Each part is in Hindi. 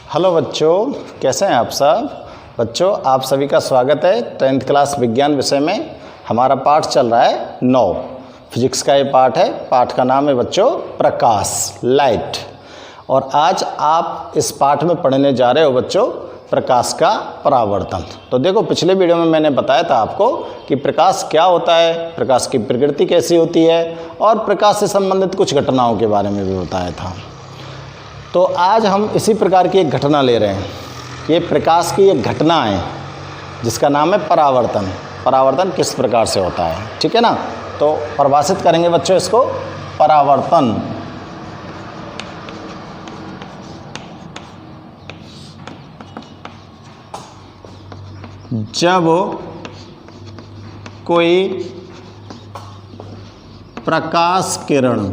हेलो बच्चों, कैसे हैं आप सब। बच्चों, आप सभी का स्वागत है 10th क्लास विज्ञान विषय में। हमारा पाठ चल रहा है 9 फिजिक्स का ये पाठ है। पाठ का नाम है बच्चों प्रकाश, लाइट। और आज आप इस पाठ में पढ़ने जा रहे हो बच्चों प्रकाश का परावर्तन। तो देखो, पिछले वीडियो में मैंने बताया था आपको कि प्रकाश क्या होता है, प्रकाश की प्रकृति कैसी होती है और प्रकाश से संबंधित कुछ घटनाओं के बारे में भी बताया था। तो आज हम इसी प्रकार की एक घटना ले रहे हैं। ये प्रकाश की एक घटना है जिसका नाम है परावर्तन। परावर्तन किस प्रकार से होता है, ठीक है ना। तो परिभाषित करेंगे बच्चों इसको। परावर्तन जब कोई प्रकाश किरण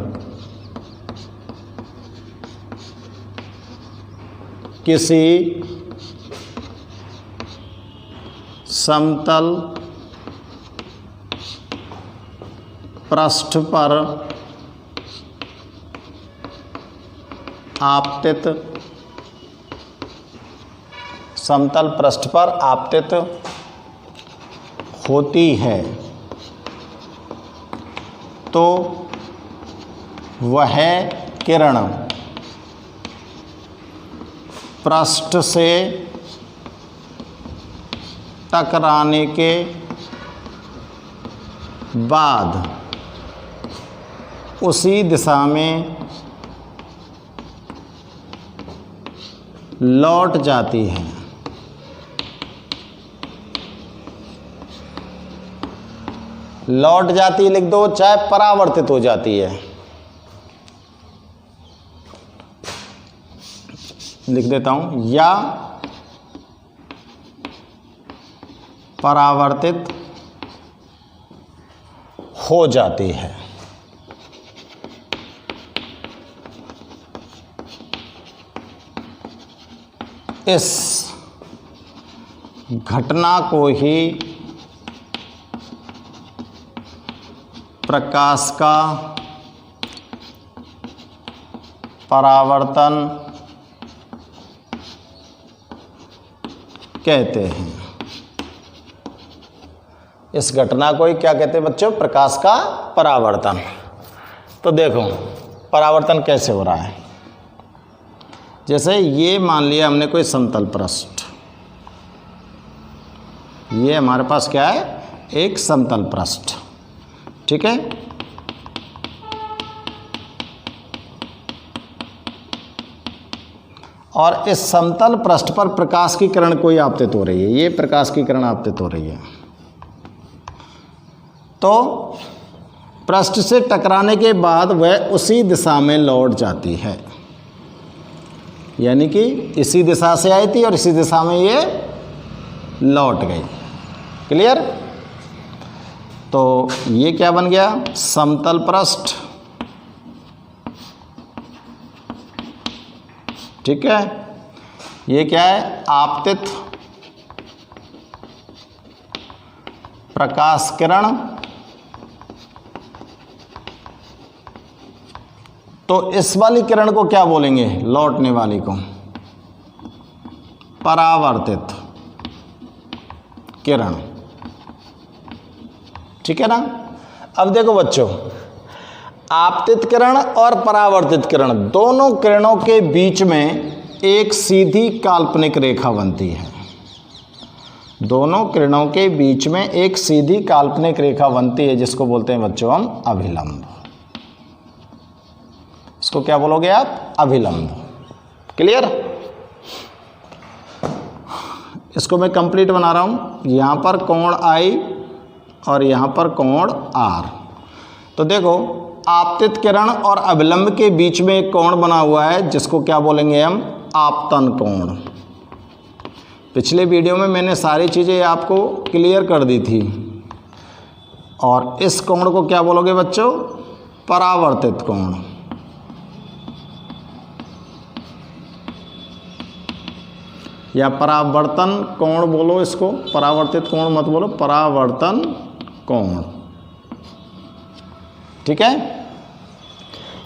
किसी समतल पृष्ठ पर आपतित समतल पृष्ठ पर आपतित होती है तो वह किरण पृष्ठ से टकराने के बाद उसी दिशा में लौट जाती है। लौट जाती लिख दो, चाहे परावर्तित हो जाती है। लिख देता हूं, या परावर्तित हो जाती है। इस घटना को ही प्रकाश का परावर्तन कहते हैं। इस घटना को ही क्या कहते हैं बच्चों, प्रकाश का परावर्तन। तो देखो परावर्तन कैसे हो रहा है। जैसे ये मान लिया हमने कोई समतल पृष्ठ, ये हमारे पास क्या है, एक समतल पृष्ठ, ठीक है। और इस समतल पृष्ठ पर प्रकाश की किरण कोई आपतित हो रही है। ये प्रकाश की किरण आपतित हो रही है तो पृष्ठ से टकराने के बाद वह उसी दिशा में लौट जाती है। यानी कि इसी दिशा से आई थी और इसी दिशा में ये लौट गई। क्लियर। तो ये क्या बन गया, समतल पृष्ठ, ठीक है। ये क्या है, आपतित प्रकाश किरण। तो इस वाली किरण को क्या बोलेंगे, लौटने वाली को परावर्तित किरण, ठीक है ना। अब देखो बच्चों, आपतित किरण और परावर्तित किरण, दोनों किरणों के बीच में एक सीधी काल्पनिक रेखा बनती है। दोनों किरणों के बीच में एक सीधी काल्पनिक रेखा बनती है जिसको बोलते हैं बच्चों हम अभिलंब। इसको क्या बोलोगे आप, अभिलंब। क्लियर। इसको मैं कंप्लीट बना रहा हूं। यहां पर कोण I और यहां पर कोण R। तो देखो, आपतित किरण और अभिलंब के बीच में एक कोण बना हुआ है जिसको क्या बोलेंगे हम, आपतन कोण। पिछले वीडियो में मैंने सारी चीज़ें आपको क्लियर कर दी थी। और इस कोण को क्या बोलोगे बच्चों, परावर्तित कोण। या परावर्तन कोण बोलो इसको, परावर्तित कोण मत बोलो, परावर्तन कोण, ठीक है।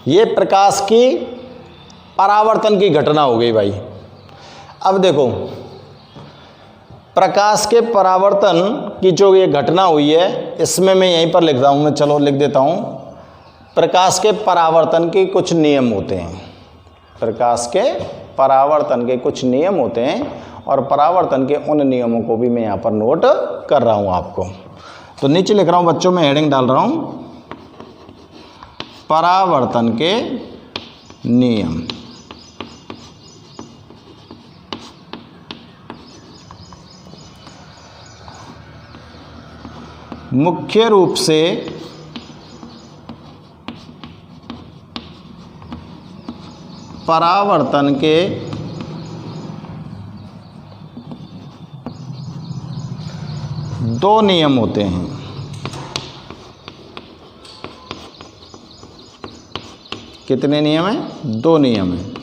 ये प्रकाश की परावर्तन की घटना हो गई भाई। अब देखो, प्रकाश के परावर्तन की जो ये घटना हुई है, इसमें मैं यहीं पर लिख रहा हूँ, मैं चलो लिख देता हूँ। प्रकाश के परावर्तन के कुछ नियम होते हैं, प्रकाश के परावर्तन के कुछ नियम होते हैं, और परावर्तन के उन नियमों को भी मैं यहाँ पर नोट कर रहा हूँ आपको। तो नीचे लिख रहा हूँ बच्चों, मैं हेडिंग डाल रहा हूँ परावर्तन के नियम। मुख्य रूप से परावर्तन के दो नियम होते हैं। कितने नियम हैं? दो नियम हैं।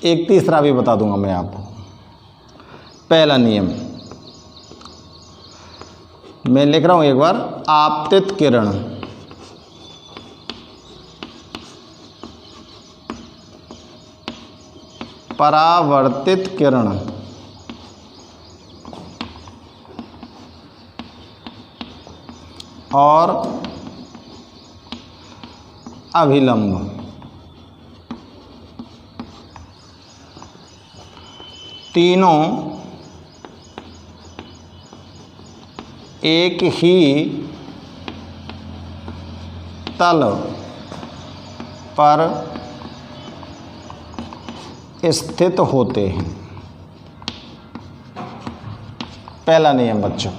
एक तीसरा भी बता दूंगा मैं आपको। पहला नियम मैं लिख रहा हूं एक बार, आपतित किरण परावर्तित किरण और अभिलंब तीनों एक ही तल पर स्थित होते हैं। पहला नियम बच्चों।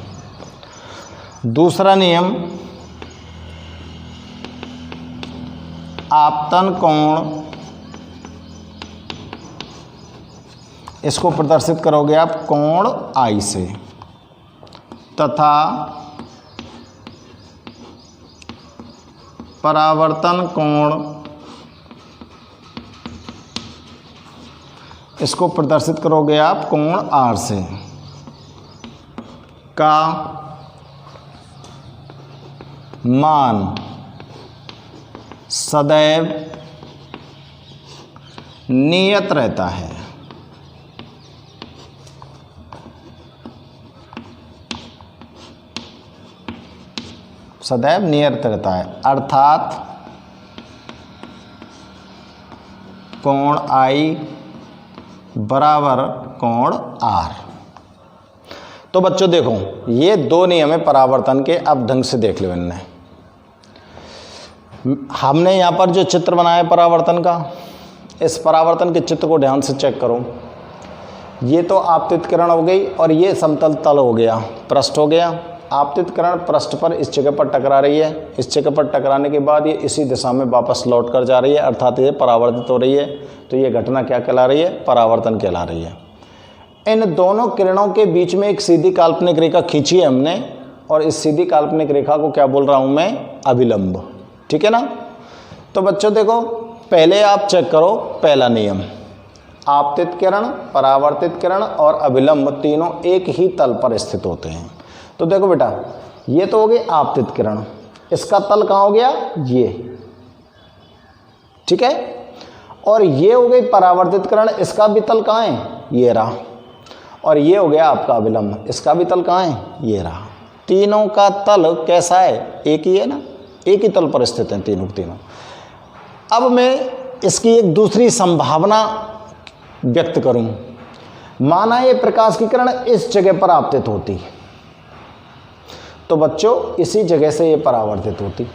दूसरा नियम, आपतन कोण, इसको प्रदर्शित करोगे आप कोण आई से, तथा परावर्तन कोण, इसको प्रदर्शित करोगे आप कोण आर से, का मान सदैव नियत रहता है। सदैव नियत रहता है, अर्थात कोण आई बराबर कोण आर। तो बच्चों देखो, ये दो नियम है परावर्तन के। अब ढंग से देख लो इनने। हमने यहाँ पर जो चित्र बनाया है परावर्तन का, इस परावर्तन के चित्र को ध्यान से चेक करो। ये तो आपतित किरण हो गई और ये समतल तल हो गया, पृष्ठ हो गया। आपतित किरण पृष्ठ पर इस जगह पर टकरा रही है, इस जगह पर टकराने के बाद ये इसी दिशा में वापस लौट कर जा रही है, अर्थात ये परावर्तित हो रही है। तो ये घटना क्या कहला रही है? परावर्तन कहला रही है। इन दोनों किरणों के बीच में एक सीधी काल्पनिक रेखा खींची है हमने, और इस सीधी काल्पनिक रेखा को क्या बोल रहा हूँ मैं? अभिलंब। ठीक है ना? तो बच्चों देखो, पहले आप चेक करो पहला नियम, आपतित किरण, परावर्तित किरण और अभिलंब तीनों एक ही तल पर स्थित होते हैं। तो देखो बेटा, ये तो हो गई आपतित किरण, इसका तल कहाँ हो गया? ये, ठीक है। और ये हो गई परावर्तित किरण, इसका भी तल कहाँ है? ये रहा। और ये हो गया आपका अभिलंब, इसका भी तल कहाँ है? ये रहा। तीनों का तल कैसा है? एक ही है ना, एक ही तल पर स्थित हैं तीनों तीनों। अब मैं इसकी एक दूसरी संभावना व्यक्त करूं। माना ये प्रकाश की किरण इस जगह पर आपतित होती, तो बच्चों इसी जगह से ये परावर्तित होती,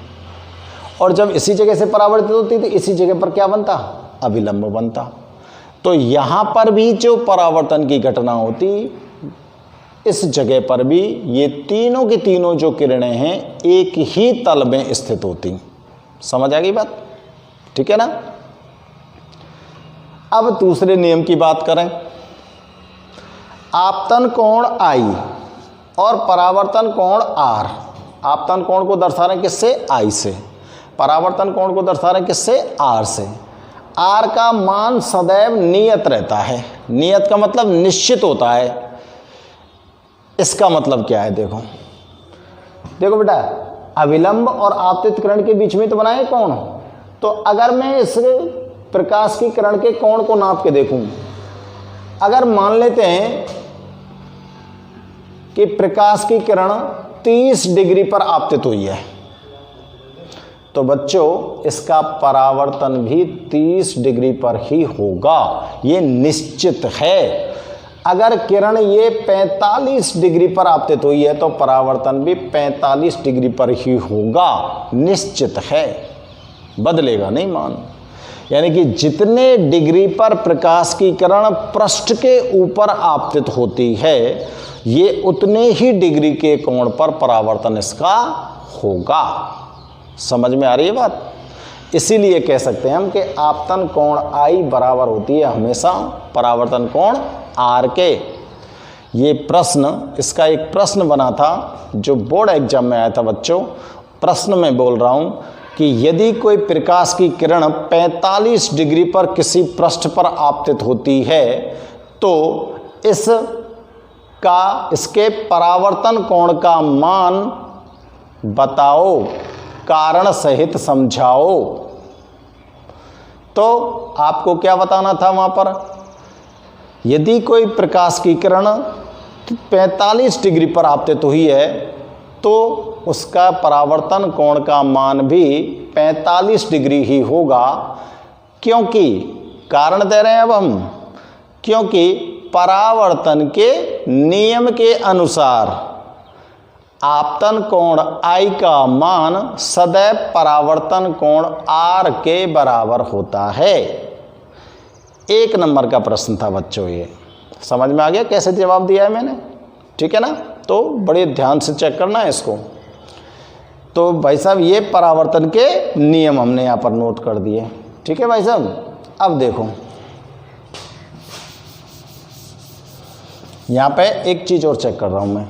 और जब इसी जगह से परावर्तित होती तो इसी जगह पर क्या बनता? अभिलंब बनता। तो यहाँ पर भी जो परावर्तन की घटना होती, इस जगह पर भी ये तीनों की तीनों जो किरणें हैं एक ही तल में स्थित होती। समझ आ गई बात? ठीक है ना? अब दूसरे नियम की बात करें। आपतन कोण आई और परावर्तन कोण आर। आपतन कोण को दर्शा रहे हैं किससे? आई से। परावर्तन कोण को दर्शा रहे हैं किससे? आर से। आर का मान सदैव नियत रहता है। नियत का मतलब निश्चित होता है। इसका मतलब क्या है? देखो देखो बेटा, अविलंब और आपतित किरण के बीच में तो बनाए कोण। तो अगर मैं इस प्रकाश की किरण के कोण को नाप के देखूं, अगर मान लेते हैं कि प्रकाश की किरण 30 डिग्री पर आपतित हुई है, तो बच्चों इसका परावर्तन भी 30 डिग्री पर ही होगा, ये निश्चित है। अगर किरण ये 45 डिग्री पर आपतित हुई है तो परावर्तन भी 45 डिग्री पर ही होगा, निश्चित है, बदलेगा नहीं मान। यानी कि जितने डिग्री पर प्रकाश की किरण पृष्ठ के ऊपर आपतित होती है, ये उतने ही डिग्री के कोण पर परावर्तन इसका होगा। समझ में आ रही है बात? इसीलिए कह सकते हैं हम कि आपतन कोण I बराबर होती है हमेशा परावर्तन कोण R के। ये प्रश्न, इसका एक प्रश्न बना था जो बोर्ड एग्जाम में आया था बच्चों। प्रश्न में बोल रहा हूँ कि यदि कोई प्रकाश की किरण 45 डिग्री पर किसी पृष्ठ पर आपतित होती है तो इसके परावर्तन कोण का मान बताओ, कारण सहित समझाओ। तो आपको क्या बताना था वहाँ पर? यदि कोई प्रकाश की किरण 45 डिग्री पर आपतित हुई है तो उसका परावर्तन कोण का मान भी 45 डिग्री ही होगा, क्योंकि कारण दे रहे हैं अब हम, क्योंकि परावर्तन के नियम के अनुसार आपतन कोण I का मान सदैव परावर्तन कोण R के बराबर होता है। 1 नंबर का प्रश्न था बच्चों, ये समझ में आ गया कैसे जवाब दिया है मैंने? ठीक है ना? तो बड़े ध्यान से चेक करना है इसको। तो भाई साहब ये परावर्तन के नियम हमने यहाँ पर नोट कर दिए। ठीक है भाई साहब, अब देखो यहाँ पे एक चीज़ और चेक कर रहा हूँ मैं,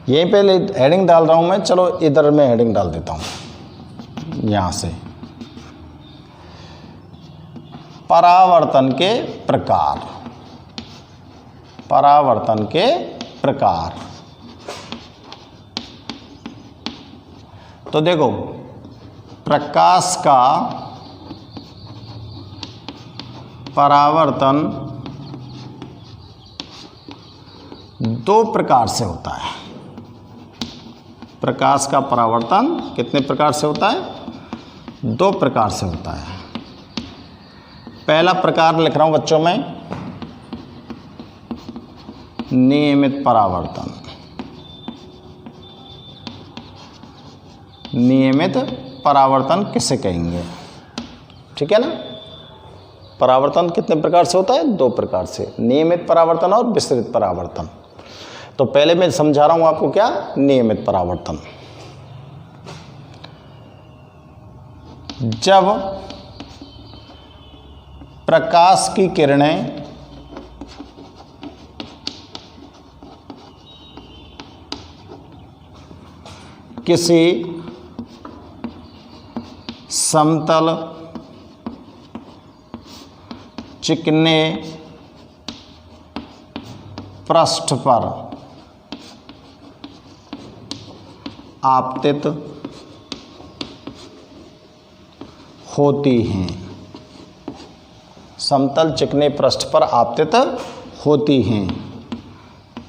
यहीं पे हेडिंग डाल रहा हूँ मैं। चलो इधर मैं हेडिंग डाल देता हूँ यहाँ से, परावर्तन के प्रकार। परावर्तन के प्रकार। तो देखो, प्रकाश का परावर्तन 2 प्रकार से होता है। प्रकाश का परावर्तन कितने प्रकार से होता है? 2 प्रकार से होता है। पहला प्रकार लिख रहा हूं बच्चों में, नियमित परावर्तन। नियमित परावर्तन किसे कहेंगे? ठीक है ना? परावर्तन कितने प्रकार से होता है? 2 प्रकार से, नियमित परावर्तन और विस्तृत परावर्तन। तो पहले मैं समझा रहा हूं आपको क्या नियमित परावर्तन। जब प्रकाश की किरणें किसी समतल चिकने पृष्ठ पर आपतित होती हैं, समतल चिकने पृष्ठ पर आपतित होती हैं,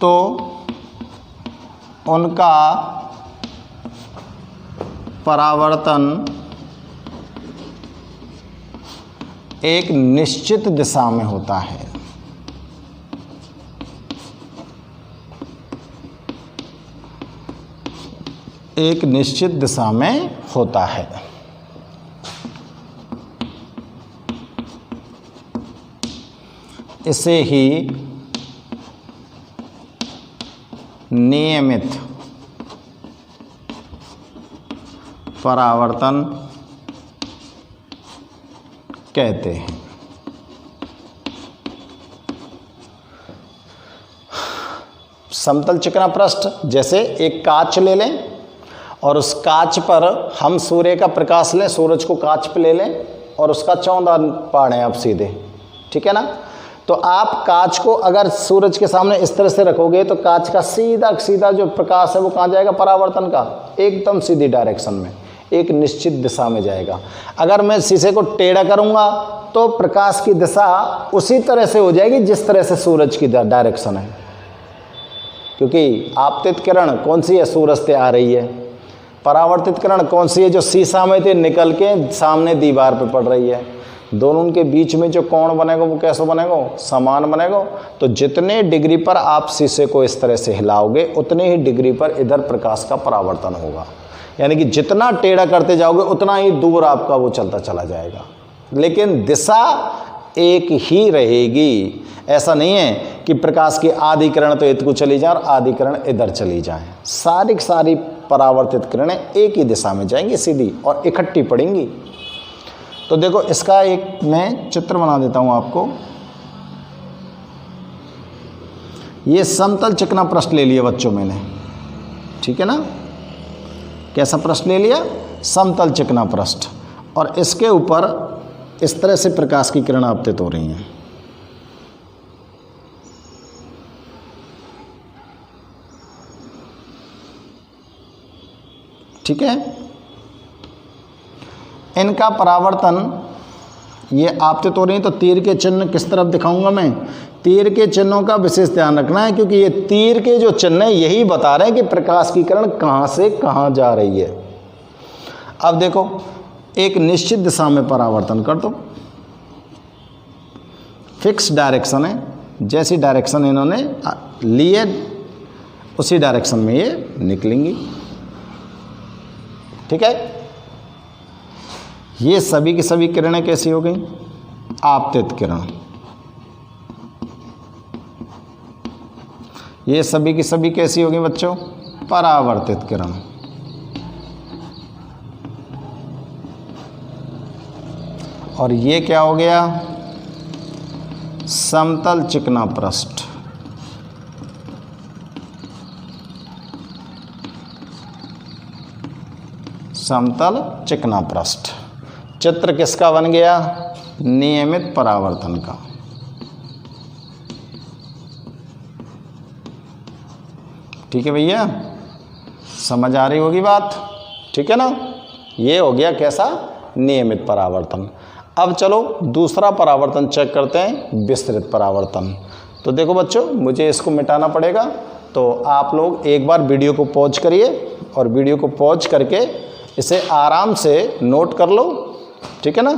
तो उनका परावर्तन एक निश्चित दिशा में होता है। एक निश्चित दिशा में होता है। इसे ही नियमित परावर्तन कहते हैं। समतल चिकना पृष्ठ, जैसे एक कांच ले लें और उस कांच पर हम सूर्य का प्रकाश लें, सूरज को कांच पे ले लें और उसका चौंधा पाड़ें आप सीधे। ठीक है ना? तो आप कांच को अगर सूरज के सामने इस तरह से रखोगे तो कांच का सीधा सीधा जो प्रकाश है वो कहाँ जाएगा? परावर्तन का एकदम सीधी डायरेक्शन में। एक निश्चित दिशा में जाएगा। अगर मैं शीशे को टेढ़ा करूंगा तो प्रकाश की दिशा उसी तरह से हो जाएगी जिस तरह से सूरज की डायरेक्शन है, क्योंकि आपतित किरण कौन सी है, सूरज से आ रही है। परावर्तित किरण कौन सी है, जो शीशा में थे निकल के सामने दीवार पे पड़ रही है। दोनों के बीच में जो कोण बनेगा वो कैसा बनेगा, समान बनेगा। तो जितने डिग्री पर आप शीशे को इस तरह से हिलाओगे उतने ही डिग्री पर इधर प्रकाश का परावर्तन होगा। यानी कि जितना टेढ़ा करते जाओगे उतना ही दूर आपका वो चलता चला जाएगा, लेकिन दिशा एक ही रहेगी। ऐसा नहीं है कि प्रकाश की आधी किरण तो इधर को चली जाए और आधी किरण इधर चली जाए। सारी सारी परावर्तित किरणें एक ही दिशा में जाएंगी सीधी और इकट्ठी पड़ेंगी। तो देखो इसका एक मैं चित्र बना देता हूं आपको। ये समतल चिकना पृष्ठ ले लिया बच्चों मैंने, ठीक है ना। कैसा पृष्ठ ले लिया, समतल चिकना पृष्ठ, और इसके ऊपर इस तरह से प्रकाश की किरण आपतित हो रही हैं। ठीक है, इनका परावर्तन ये आपतित हो रही है। तो तीर के चिन्ह किस तरफ दिखाऊंगा मैं, तीर के चिन्हों का विशेष ध्यान रखना है, क्योंकि ये तीर के जो चिन्ह हैं यही बता रहे हैं कि प्रकाश की किरण कहाँ से कहाँ जा रही है। अब देखो एक निश्चित दिशा में परावर्तन कर दो, फिक्स डायरेक्शन है, जैसी डायरेक्शन इन्होंने ली है उसी डायरेक्शन में ये निकलेंगी। ठीक है, ये सभी की सभी किरणें कैसी हो गई, आपतित किरण। ये सभी की सभी कैसी हो गई बच्चों, परावर्तित किरण। और ये क्या हो गया, समतल चिकना पृष्ठ। समतल चिकना पृष्ठ। चित्र किसका बन गया, नियमित परावर्तन का। ठीक है भैया, समझ आ रही होगी बात, ठीक है ना। ये हो गया कैसा, नियमित परावर्तन। अब चलो दूसरा परावर्तन चेक करते हैं, विस्तृत परावर्तन। तो देखो बच्चों, मुझे इसको मिटाना पड़ेगा, तो आप लोग एक बार वीडियो को पॉज करिए और वीडियो को पॉज करके इसे आराम से नोट कर लो, ठीक है ना।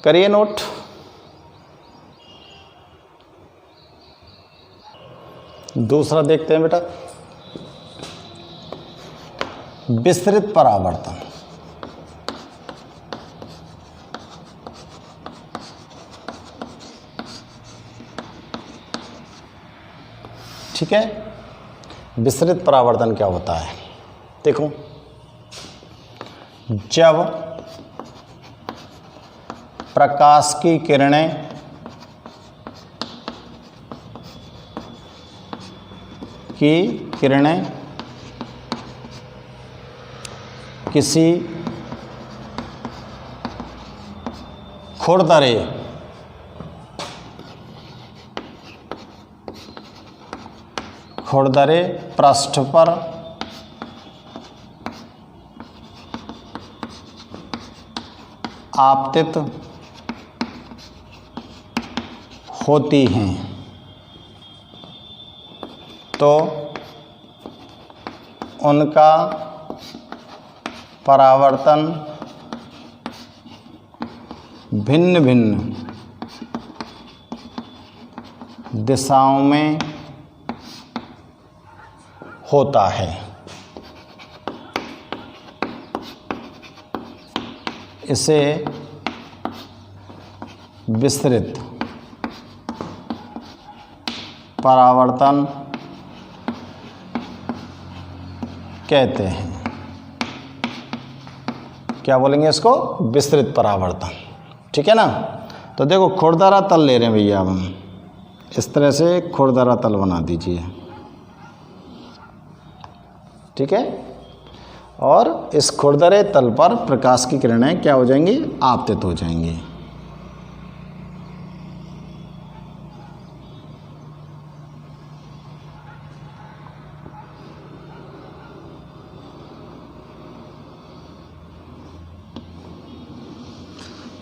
करिए नोट। दूसरा देखते हैं बेटा, विस्तृत परावर्तन। ठीक है, विस्तृत परावर्तन क्या होता है, देखो जब प्रकाश की किरणें किसी खुरदरे पृष्ठ पर आपतित होती हैं तो उनका परावर्तन भिन्न भिन्न दिशाओं में होता है। इसे विस्तृत परावर्तन कहते हैं। क्या बोलेंगे इसको, विस्तृत परावर्तन, ठीक है ना। तो देखो खुरदरा तल ले रहे हैं भैया, अब हम इस तरह से खुरदरा तल बना दीजिए, ठीक है। और इस खुरदरे तल पर प्रकाश की किरणें क्या हो जाएंगी, आपतित हो जाएंगी।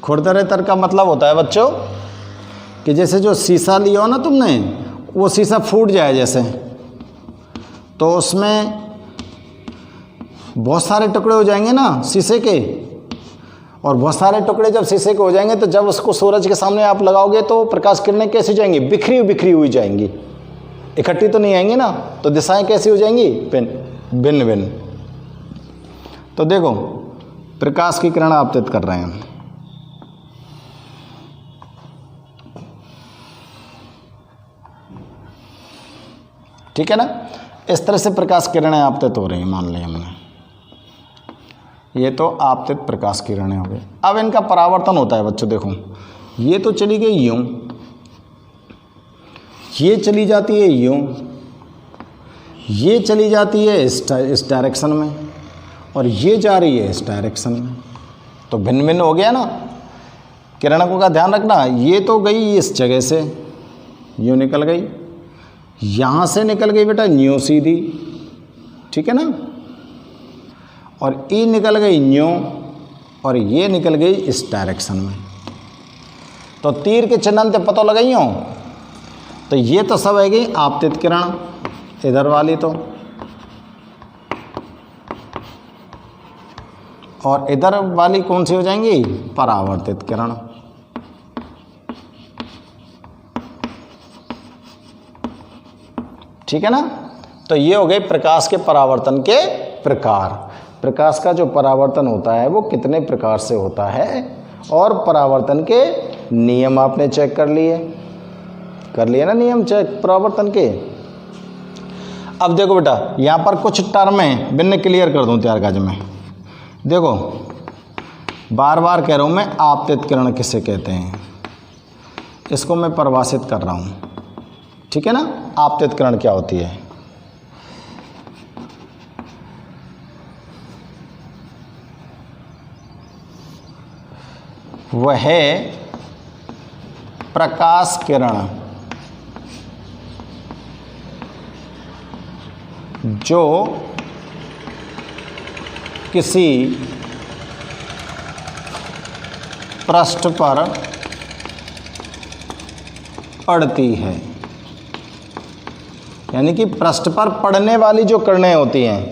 खुरदरेतर का मतलब होता है बच्चों कि जैसे जो शीशा लिया हो ना तुमने, वो शीशा फूट जाए जैसे, तो उसमें बहुत सारे टुकड़े हो जाएंगे ना शीशे के, और बहुत सारे टुकड़े जब शीशे के हो जाएंगे तो जब उसको सूरज के सामने आप लगाओगे तो प्रकाश किरणें कैसी जाएंगी, बिखरी बिखरी हुई जाएंगी, इकट्ठी तो नहीं आएंगी ना, तो दिशाएं कैसी हो जाएंगी, भिन्न भिन्न। तो देखो प्रकाश की किरण आपतित कर रहे हैं, ठीक है ना, इस तरह से प्रकाश किरणें आपतित हो रही हैं, मान लें हमने, ये तो आपतित प्रकाश किरणें हो गई। अब इनका परावर्तन होता है बच्चों, देखो ये तो चली गई यूं, ये चली जाती है यूं, ये चली जाती है इस डायरेक्शन में, और ये जा रही है इस डायरेक्शन में, तो भिन्न भिन्न हो गया ना। किरणों का ध्यान रखना, ये तो गई इस जगह से, यूं निकल गई, यहाँ से निकल गई बेटा न्यू सीधी, ठीक है ना, और ई निकल गई न्यू, और ये निकल गई इस डायरेक्शन में। तो तीर के चिन्ह से पता लगाई हो, तो ये तो सब है गई आपतित किरण, इधर वाली तो, और इधर वाली कौन सी हो जाएंगी, परावर्तित किरण। ठीक है ना, तो ये हो गए प्रकाश के परावर्तन के प्रकार। प्रकाश का जो परावर्तन होता है वो कितने प्रकार से होता है, और परावर्तन के नियम आपने चेक कर लिए ना नियम चेक परावर्तन के। अब देखो बेटा यहाँ पर कुछ टर्म हैं, बिन्न क्लियर कर दूँ तैयार काज में। देखो बार बार कह रहा हूँ मैं, आपतित किरण किसे कहते हैं, इसको मैं परिभाषित कर रहा हूँ, ठीक है ना। आपतित किरण क्या होती है, वह है प्रकाश किरण जो किसी पृष्ठ पर पड़ती है, यानी कि पृष्ठ पर पड़ने वाली जो किरणें होती हैं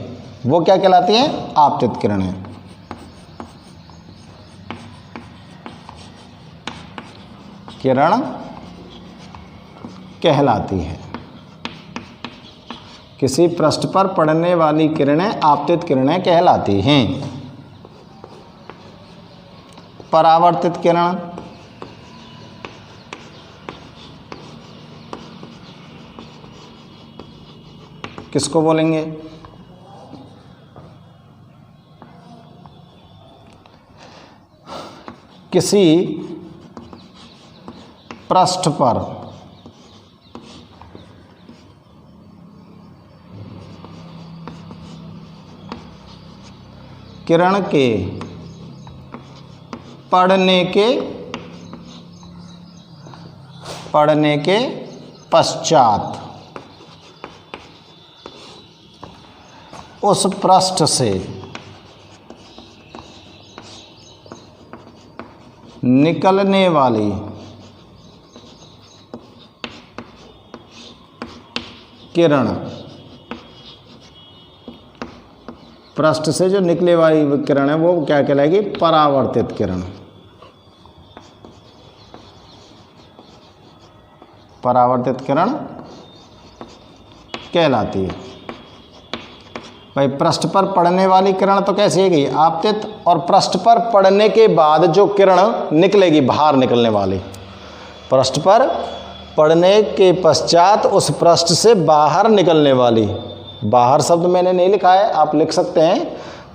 वो क्या कहलाती हैं, आपतित किरणें। किरण कहलाती है, किसी पृष्ठ पर पड़ने वाली किरणें आपतित किरणें कहलाती हैं। परावर्तित किरण किसको बोलेंगे, किसी पृष्ठ पर किरण के पड़ने के पश्चात उस पृष्ठ से निकलने वाली किरण, पृष्ठ से जो निकले वाली किरण है वो क्या कहलाएगी, परावर्तित किरण। परावर्तित किरण कहलाती है। भाई पृष्ठ पर पड़ने वाली किरण तो कैसी है गई, आपतित, और पृष्ठ पर पड़ने के बाद जो किरण निकलेगी बाहर निकलने वाली, पृष्ठ पर पड़ने के पश्चात उस पृष्ठ से बाहर निकलने वाली, बाहर शब्द मैंने नहीं लिखा है, आप लिख सकते हैं,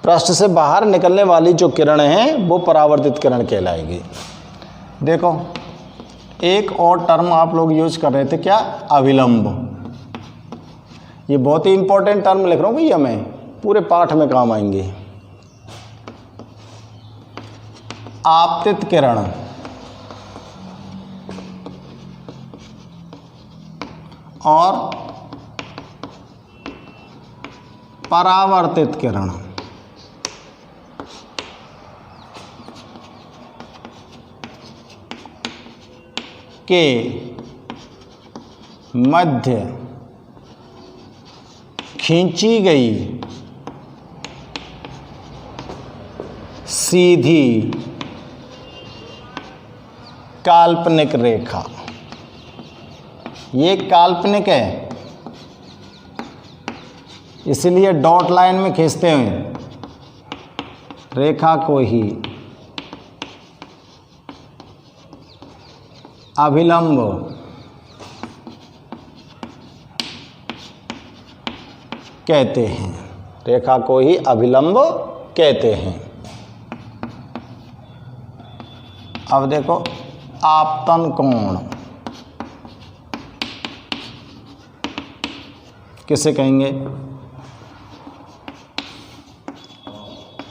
पृष्ठ से बाहर निकलने वाली जो किरणें हैं वो परावर्तित किरण कहलाएगी। देखो एक और टर्म आप लोग यूज कर रहे थे, क्या, अविलंब। ये बहुत ही इंपॉर्टेंट टर्म लिख रहा हूँ भैया मैं, पूरे पाठ में काम आएंगे। आपतित किरण और परावर्तित किरण, के मध्य खींची गई सीधी काल्पनिक रेखा। ये काल्पनिक है, इसलिए डॉट लाइन में खींचते हुए रेखा को ही अभिलंब कहते हैं। रेखा को ही अभिलंब कहते हैं। अब देखो आपतन कोण किसे कहेंगे?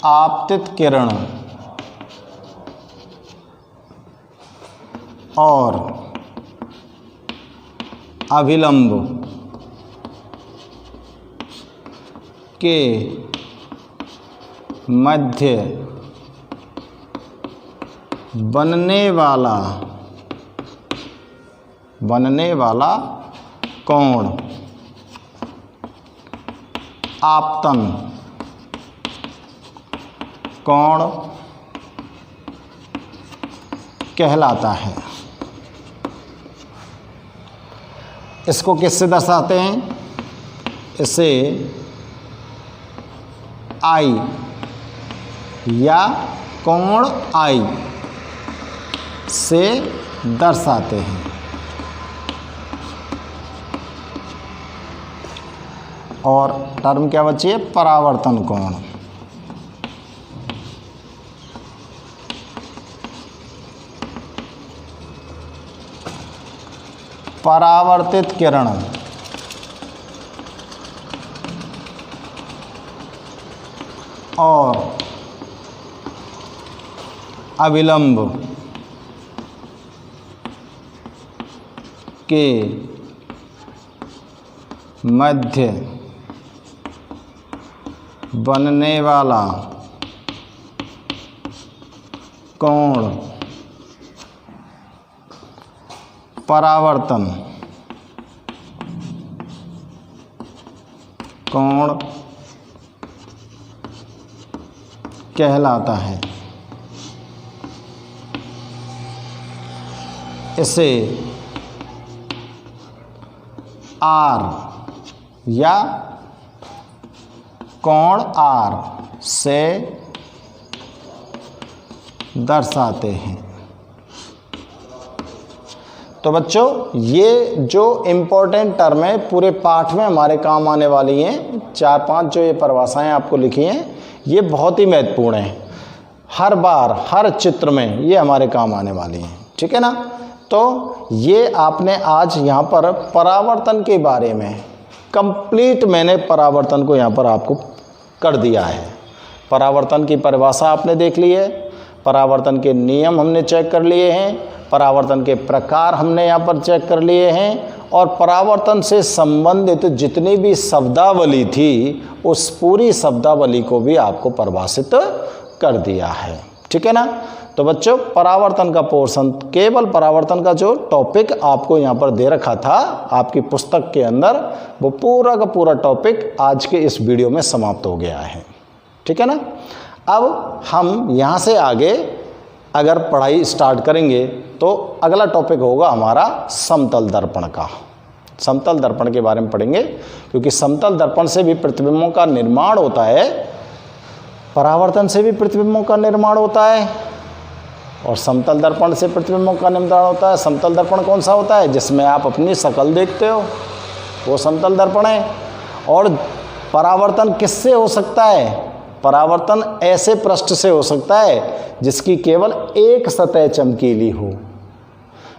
आपतित किरण और अभिलंब के मध्य बनने वाला कोण आपतन कोण कहलाता है। इसको किससे दर्शाते हैं? इसे आई या कोण आई से दर्शाते हैं। और टर्म क्या बची है? परावर्तन कोण। परावर्तित किरण और अभिलंब के मध्य बनने वाला कोण परावर्तन कोण कहलाता है। इसे आर या कोण आर से दर्शाते हैं। तो बच्चों ये जो इम्पोर्टेंट टर्म है पूरे पाठ में हमारे काम आने वाली हैं। 4-5 जो ये परिभाषाएं आपको लिखी हैं ये बहुत ही महत्वपूर्ण हैं। हर बार हर चित्र में ये हमारे काम आने वाली हैं, ठीक है ना। तो ये आपने आज यहाँ पर परावर्तन के बारे में कंप्लीट मैंने परावर्तन को यहाँ पर आपको कर दिया है। परावर्तन की परिभाषा आपने देख ली है, परावर्तन के नियम हमने चेक कर लिए हैं, परावर्तन के प्रकार हमने यहाँ पर चेक कर लिए हैं, और परावर्तन से संबंधित जितनी भी शब्दावली थी उस पूरी शब्दावली को भी आपको परिभाषित कर दिया है, ठीक है ना। तो बच्चों परावर्तन का पोर्शन, केवल परावर्तन का जो टॉपिक आपको यहाँ पर दे रखा था आपकी पुस्तक के अंदर, वो पूरा का पूरा टॉपिक आज के इस वीडियो में समाप्त हो गया है, ठीक है ना। अब हम यहाँ से आगे अगर पढ़ाई स्टार्ट करेंगे तो अगला टॉपिक होगा हमारा समतल दर्पण का। समतल दर्पण के बारे में पढ़ेंगे, क्योंकि समतल दर्पण से भी प्रतिबिंबों का निर्माण होता है, परावर्तन से भी प्रतिबिंबों का निर्माण होता है, और समतल दर्पण से प्रतिबिंबों का निर्माण होता है। समतल दर्पण कौन सा होता है? जिसमें आप अपनी शक्ल देखते हो, वो समतल दर्पण है। और परावर्तन किससे हो सकता है? परावर्तन ऐसे पृष्ठ से हो सकता है जिसकी केवल एक सतह चमकीली हो,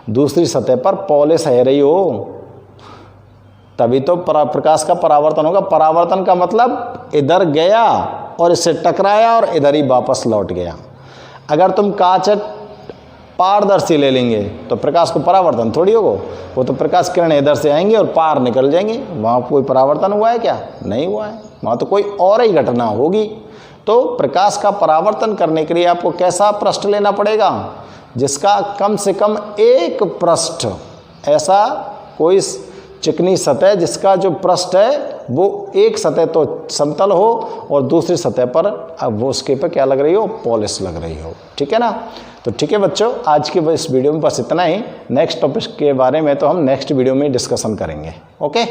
दूसरी सतह पर पॉलिश है रही हो, तभी तो प्रकाश का परावर्तन होगा। परावर्तन का मतलब इधर गया और इससे टकराया और इधर ही वापस लौट गया। अगर तुम कांच पारदर्शी ले लेंगे तो प्रकाश को परावर्तन थोड़ी होगा, वो तो प्रकाश किरणें इधर से आएंगी और पार निकल जाएंगी। वहाँ कोई परावर्तन हुआ है क्या? नहीं हुआ है, वहाँ तो कोई और ही घटना होगी। तो प्रकाश का परावर्तन करने के लिए आपको कैसा पृष्ठ लेना पड़ेगा? जिसका कम से कम एक पृष्ठ, ऐसा कोई चिकनी सतह जिसका जो पृष्ठ है वो एक सतह तो समतल हो और दूसरी सतह पर अब वो उसके पर क्या लग रही हो, पॉलिश लग रही हो। ठीक है ना। तो ठीक है बच्चों, आज के इस वीडियो में बस इतना ही। नेक्स्ट टॉपिक के बारे में तो हम नेक्स्ट वीडियो में डिस्कशन करेंगे। ओके।